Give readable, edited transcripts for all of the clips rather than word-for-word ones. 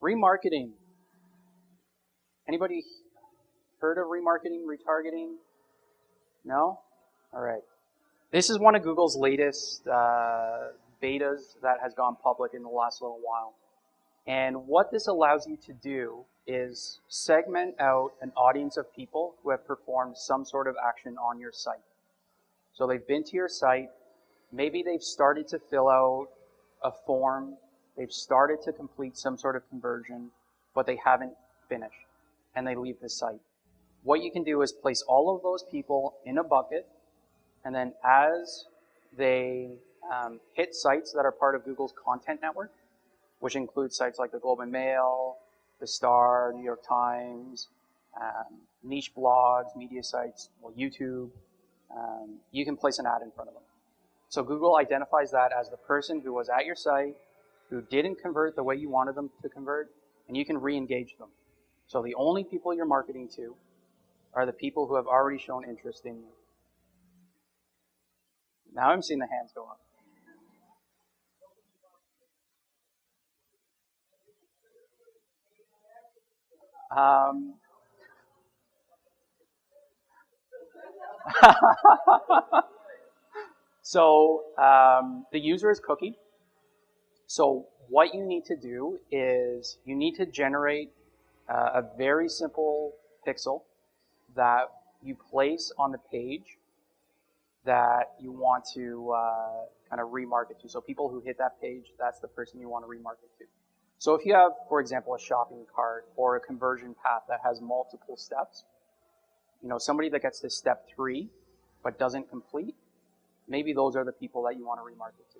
Remarketing. Anybody heard of remarketing, retargeting? No? All right. This is one of Google's latest betas that has gone public in the last little while. And what this allows you to do is segment out an audience of people who have performed some sort of action on your site. So they've been to your site, maybe they've started to fill out a form, they've started to complete some sort of conversion, but they haven't finished, and they leave the site. What you can do is place all of those people in a bucket, and then as they hit sites that are part of Google's content network, which includes sites like the Globe and Mail, the Star, New York Times, niche blogs, media sites, well, YouTube, you can place an ad in front of them. So Google identifies that as the person who was at your site, who didn't convert the way you wanted them to convert, and you can re-engage them. So the only people you're marketing to are the people who have already shown interest in you. Now I'm seeing the hands go up. So the user is cookied. So what you need to do is you need to generate a very simple pixel that you place on the page that you want to kind of remarket to. So people who hit that page, that's the person you want to remarket to. So if you have, for example, a shopping cart or a conversion path that has multiple steps, you know, somebody that gets to step 3 but doesn't complete, maybe those are the people that you want to remarket to.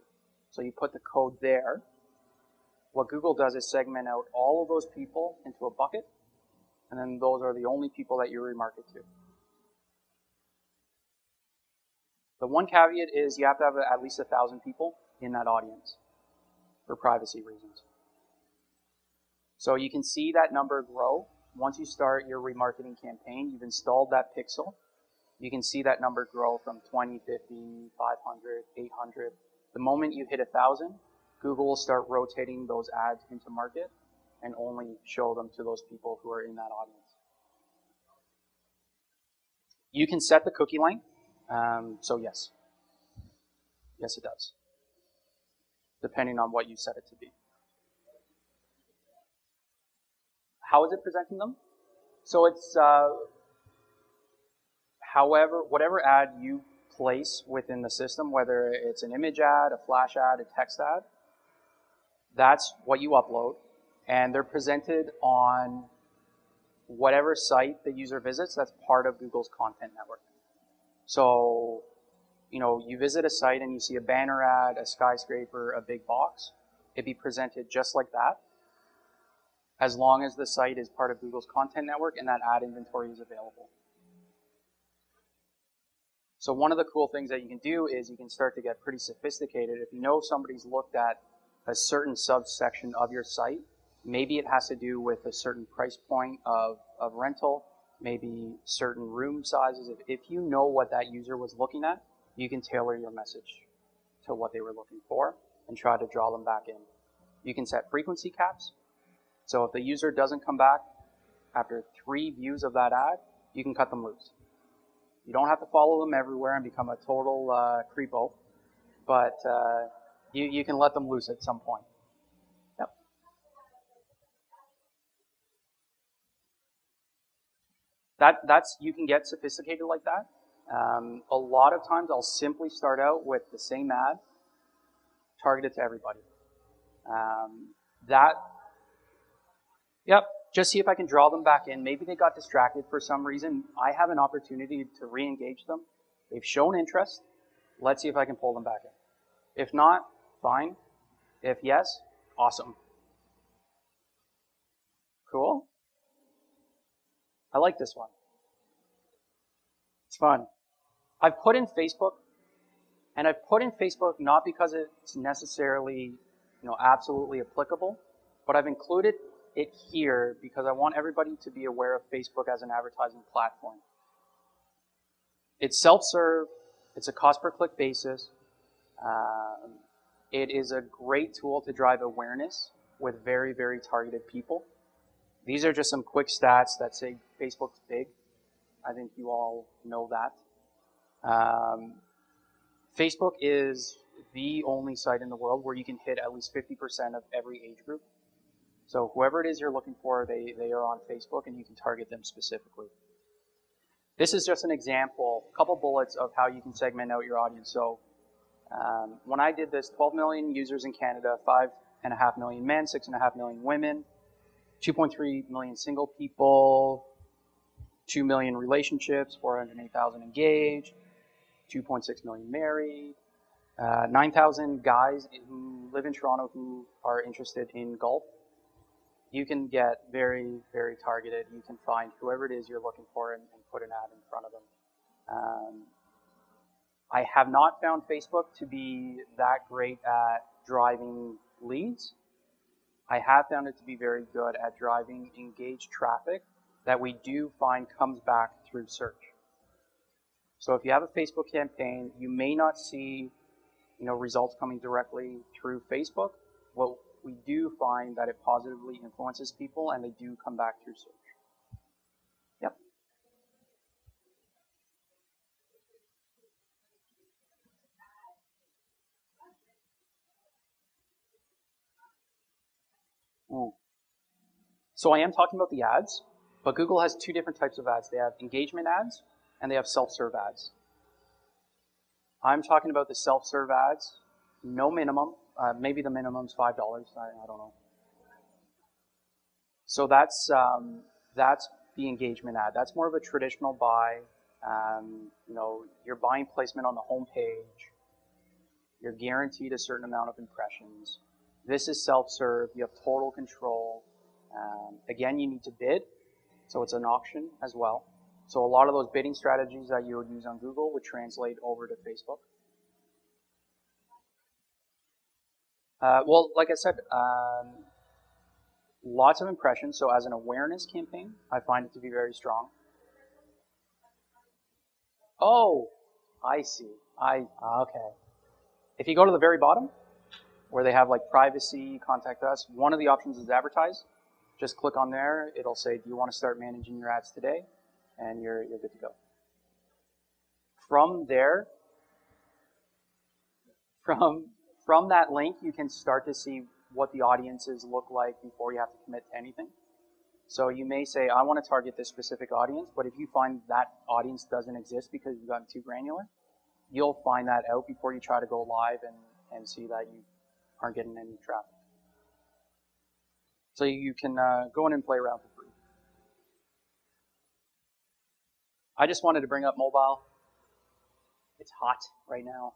So you put the code there. What Google does is segment out all of those people into a bucket, and then those are the only people that you remarket to. The one caveat is you have to have at least 1,000 people in that audience for privacy reasons. So you can see that number grow. Once you start your remarketing campaign, you've installed that pixel. You can see that number grow from 20, 50, 500, 800. The moment you hit 1,000, Google will start rotating those ads into market and only show them to those people who are in that audience. You can set the cookie length. So yes. Yes, it does. Depending on what you set it to be. How is it presenting them? So it's whatever ad you place within the system, whether it's an image ad, a flash ad, a text ad, that's what you upload. And they're presented on whatever site the user visits that's part of Google's content network. So, you know, you visit a site and you see a banner ad, a skyscraper, a big box. It'd be presented just like that, as long as the site is part of Google's content network and that ad inventory is available. So one of the cool things that you can do is you can start to get pretty sophisticated. If you know somebody's looked at a certain subsection of your site, maybe it has to do with a certain price point of rental, maybe certain room sizes. If you know what that user was looking at, you can tailor your message to what they were looking for and try to draw them back in. You can set frequency caps. So if the user doesn't come back after 3 views of that ad, you can cut them loose. You don't have to follow them everywhere and become a total creepo, but you can let them loose at some point. Yep. You can get sophisticated like that. A lot of times I'll simply start out with the same ad, targeted to everybody. Yep, just see if I can draw them back in. Maybe they got distracted for some reason. I have an opportunity to re-engage them. They've shown interest. Let's see if I can pull them back in. If not, fine. If yes, awesome. Cool. I like this one. It's fun. I've put in Facebook, and I've put in Facebook not because it's necessarily, absolutely applicable, but I've included it here because I want everybody to be aware of Facebook as an advertising platform. It's self-serve. It's a cost per click basis. It is a great tool to drive awareness with very, very targeted people. These are just some quick stats that say Facebook's big. I think you all know that. Facebook is the only site in the world where you can hit at least 50% of every age group. So whoever it is you're looking for, they are on Facebook, and you can target them specifically. This is just an example, a couple bullets of how you can segment out your audience. So when I did this, 12 million users in Canada, 5.5 million men, 6.5 million women, 2.3 million single people, 2 million relationships, 408,000 engaged, 2.6 million married, 9,000 guys who live in Toronto who are interested in golf. You can get very, very targeted. You can find whoever it is you're looking for and put an ad in front of them. I have not found Facebook to be that great at driving leads. I have found it to be very good at driving engaged traffic that we do find comes back through search. So if you have a Facebook campaign, you may not see, results coming directly through Facebook. Well, we do find that it positively influences people, and they do come back through search. Yep. So I am talking about the ads, but Google has two different types of ads. They have engagement ads, and they have self-serve ads. I'm talking about the self-serve ads, no minimum. Maybe the minimum's $5. I don't know. So that's the engagement ad. That's more of a traditional buy. You're buying placement on the home page. You're guaranteed a certain amount of impressions. This is self-serve. You have total control. Again, you need to bid, so it's an auction as well. So a lot of those bidding strategies that you would use on Google would translate over to Facebook. Well, like I said, lots of impressions. So as an awareness campaign, I find it to be very strong. Oh, I see. Okay. If you go to the very bottom, where they have like privacy, contact us, one of the options is advertise. Just click on there. It'll say, do you want to start managing your ads today? And you're good to go. From there, from that link, you can start to see what the audiences look like before you have to commit to anything. So you may say, I want to target this specific audience, but if you find that audience doesn't exist because you've gotten too granular, you'll find that out before you try to go live and see that you aren't getting any traffic. So you can go in and play around for free. I just wanted to bring up mobile. It's hot right now.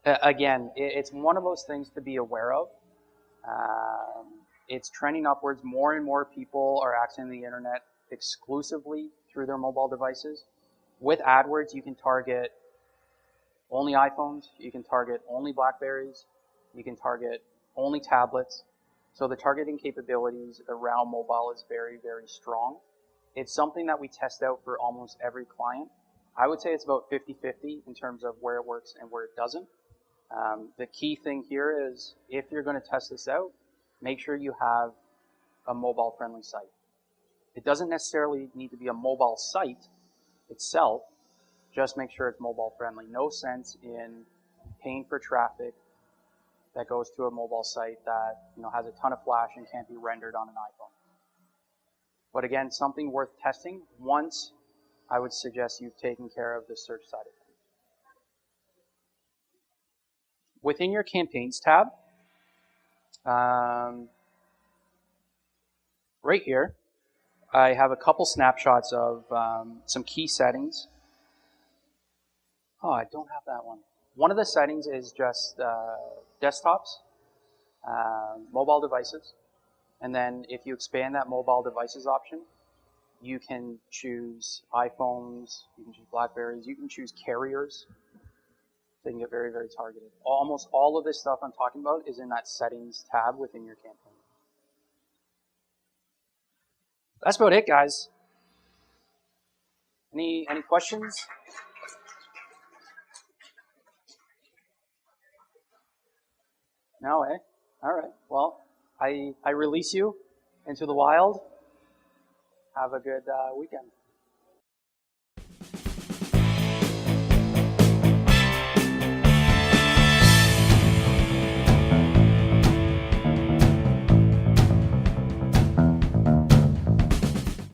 Again, it's one of those things to be aware of. It's trending upwards. More and more people are accessing the internet exclusively through their mobile devices. With AdWords, you can target only iPhones. You can target only Blackberries. You can target only tablets. So the targeting capabilities around mobile is very, very strong. It's something that we test out for almost every client. I would say it's about 50-50 in terms of where it works and where it doesn't. The key thing here is if you're going to test this out, make sure you have a mobile-friendly site. It doesn't necessarily need to be a mobile site itself. Just make sure it's mobile-friendly. No sense in paying for traffic that goes to a mobile site that has a ton of flash and can't be rendered on an iPhone. But again, something worth testing once I would suggest you've taken care of the search side of things. Within your campaigns tab, right here, I have a couple snapshots of some key settings. Oh, I don't have that one. One of the settings is just desktops, mobile devices, and then if you expand that mobile devices option, you can choose iPhones, you can choose Blackberries, you can choose carriers. So you can get very, very targeted. Almost all of this stuff I'm talking about is in that settings tab within your campaign. That's about it, guys. Any questions? No, eh? All right. Well, I release you into the wild. Have a good weekend.